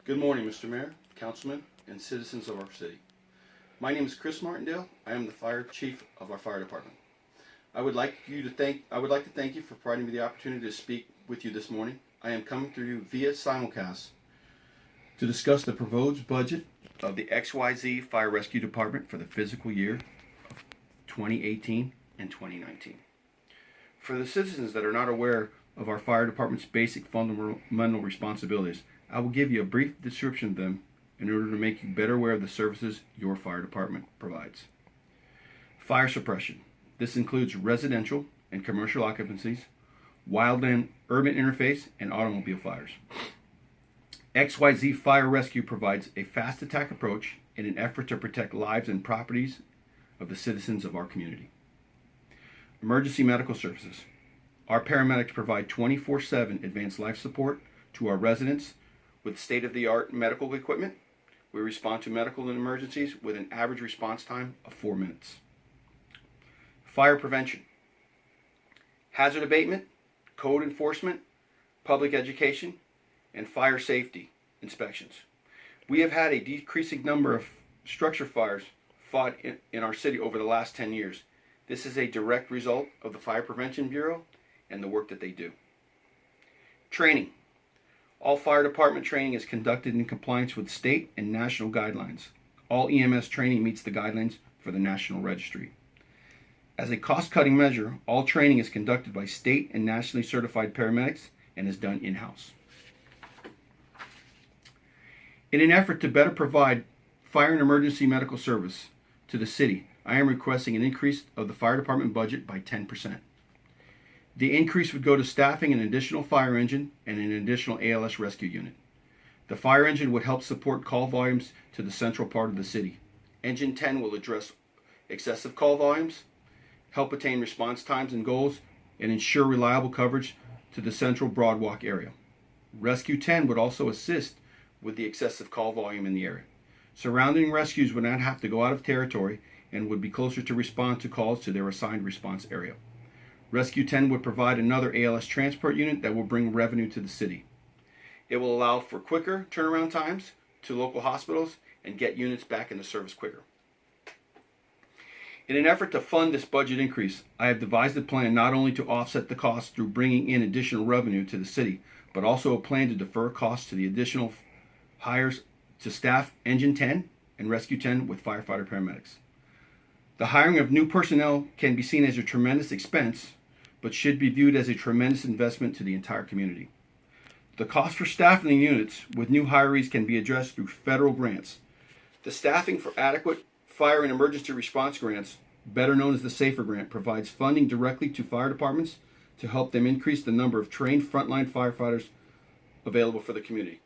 Good morning, Mr. Mayor, Councilman, and citizens of our city. My name is Chris Martindale. I am the Fire Chief of our fire department. I would like to thank you for providing me the opportunity to speak with you this morning. I am coming through you via simulcast to discuss the proposed budget of the XYZ Fire Rescue Department for the fiscal year of 2018 and 2019. For the citizens that are not aware of our fire department's basic fundamental responsibilities, I will give you a brief description of them in order to make you better aware of the services your fire department provides. Fire suppression. This includes residential and commercial occupancies, wildland urban interface, and automobile fires. XYZ Fire Rescue provides a fast attack approach in an effort to protect lives and properties of the citizens of our community. Emergency medical services. Our paramedics provide 24/7 advanced life support to our residents with state-of-the-art medical equipment. We respond to medical emergencies with an average response time of 4 minutes. Fire prevention. Hazard abatement, code enforcement, public education, and fire safety inspections. We have had a decreasing number of structure fires fought in our city over the last 10 years. This is a direct result of the Fire Prevention Bureau and the work that they do. Training. All fire department training is conducted in compliance with state and national guidelines. All EMS training meets the guidelines for the National Registry. As a cost-cutting measure, all training is conducted by state and nationally certified paramedics and is done in-house. In an effort to better provide fire and emergency medical service to the city, I am requesting an increase of the fire department budget by 10%. The increase would go to staffing an additional fire engine and an additional ALS rescue unit. The fire engine would help support call volumes to the central part of the city. Engine 10 will address excessive call volumes, help attain response times and goals, and ensure reliable coverage to the central Broadwalk area. Rescue 10 would also assist with the excessive call volume in the area. Surrounding rescues would not have to go out of territory and would be closer to respond to calls to their assigned response area. Rescue 10 would provide another ALS transport unit that will bring revenue to the city. It will allow for quicker turnaround times to local hospitals and get units back into service quicker. In an effort to fund this budget increase, I have devised a plan not only to offset the costs through bringing in additional revenue to the city, but also a plan to defer costs to the additional hires to staff Engine 10 and Rescue 10 with firefighter paramedics. The hiring of new personnel can be seen as a tremendous expense, but should be viewed as a tremendous investment to the entire community. The cost for staffing the units with new hirees can be addressed through federal grants. The staffing for adequate fire and emergency response grants, better known as the SAFER grant, provides funding directly to fire departments to help them increase the number of trained frontline firefighters available for the community.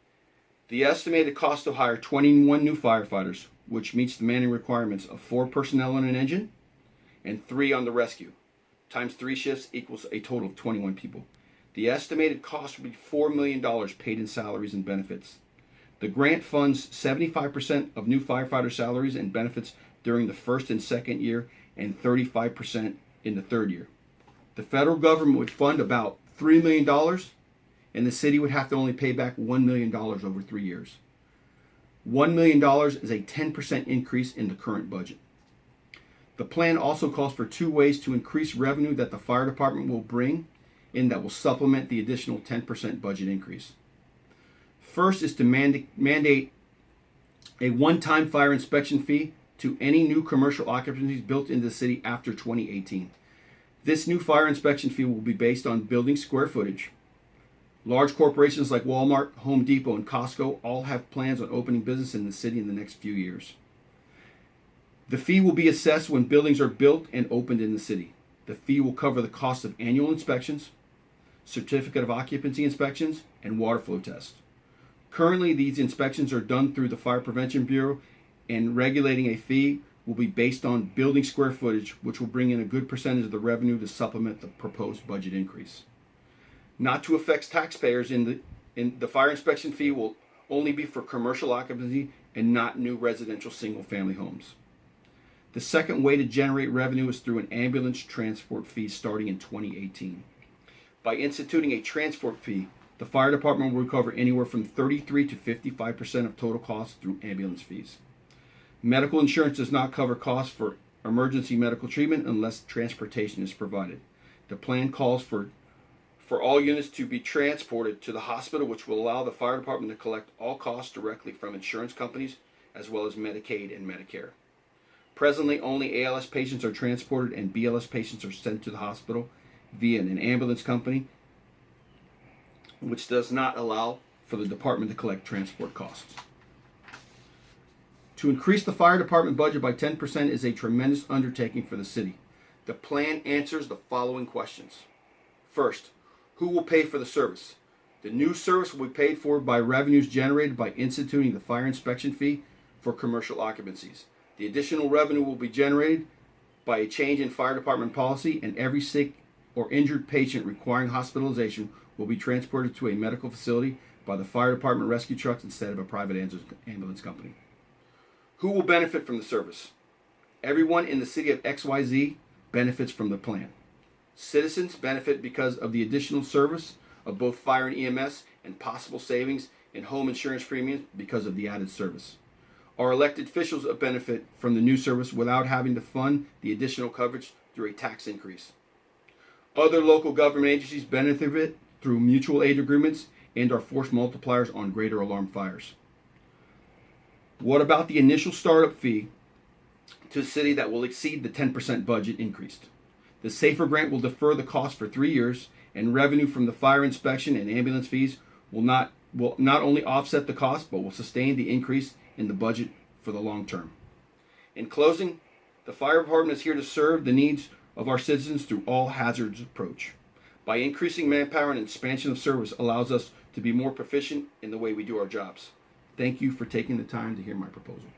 The estimated cost to hire 21 new firefighters, which meets the manning requirements of 4 personnel on an engine and 3 on the rescue, times 3 shifts equals a total of 21 people. The estimated cost would be $4 million paid in salaries and benefits. The grant funds 75% of new firefighter salaries and benefits during the first and second year and 35% in the third year. The federal government would fund about $3 million and the city would have to only pay back $1 million over 3 years. $1 million is a 10% increase in the current budget. The plan also calls for 2 ways to increase revenue that the fire department will bring in that will supplement the additional 10% budget increase. First is to mandate a one-time fire inspection fee to any new commercial occupancies built into the city after 2018. This new fire inspection fee will be based on building square footage. Large corporations like Walmart, Home Depot, and Costco all have plans on opening business in the city in the next few years. The fee will be assessed when buildings are built and opened in the city. The fee will cover the cost of annual inspections, certificate of occupancy inspections, and water flow tests. Currently, these inspections are done through the Fire Prevention Bureau, and regulating a fee will be based on building square footage, which will bring in a good percentage of the revenue to supplement the proposed budget increase. Not to affect taxpayers, in the fire inspection fee will only be for commercial occupancy and not new residential single-family homes. The second way to generate revenue is through an ambulance transport fee starting in 2018. By instituting a transport fee, The fire department will recover anywhere from 33 to 55% of total costs through ambulance fees. Medical insurance does not cover costs for emergency medical treatment unless transportation is provided. The plan calls for all units to be transported to the hospital, which will allow the fire department to collect all costs directly from insurance companies as well as Medicaid and Medicare. Presently, only ALS patients are transported and BLS patients are sent to the hospital via an ambulance company, which does not allow for the department to collect transport costs. To increase the fire department budget by 10% is a tremendous undertaking for the city. The plan answers the following questions. First, who will pay for the service? The new service will be paid for by revenues generated by instituting the fire inspection fee for commercial occupancies. The additional revenue will be generated by a change in fire department policy, and every sick or injured patient requiring hospitalization will be transported to a medical facility by the fire department rescue trucks instead of a private ambulance company. Who will benefit from the service? Everyone in the city of XYZ benefits from the plan. Citizens benefit because of the additional service of both fire and EMS and possible savings in home insurance premiums because of the added service. Our elected officials benefit from the new service without having to fund the additional coverage through a tax increase. Other local government agencies benefit through mutual aid agreements and are force multipliers on greater alarm fires. What about the initial startup fee to the city that will exceed the 10% budget increased? The SAFER grant will defer the cost for 3 years, and revenue from the fire inspection and ambulance fees will not only offset the cost, but will sustain the increase in the budget for the long term. In closing, the fire department is here to serve the needs of our citizens through all hazards approach. By increasing manpower and expansion of service allows us to be more proficient in the way we do our jobs. Thank you for taking the time to hear my proposal.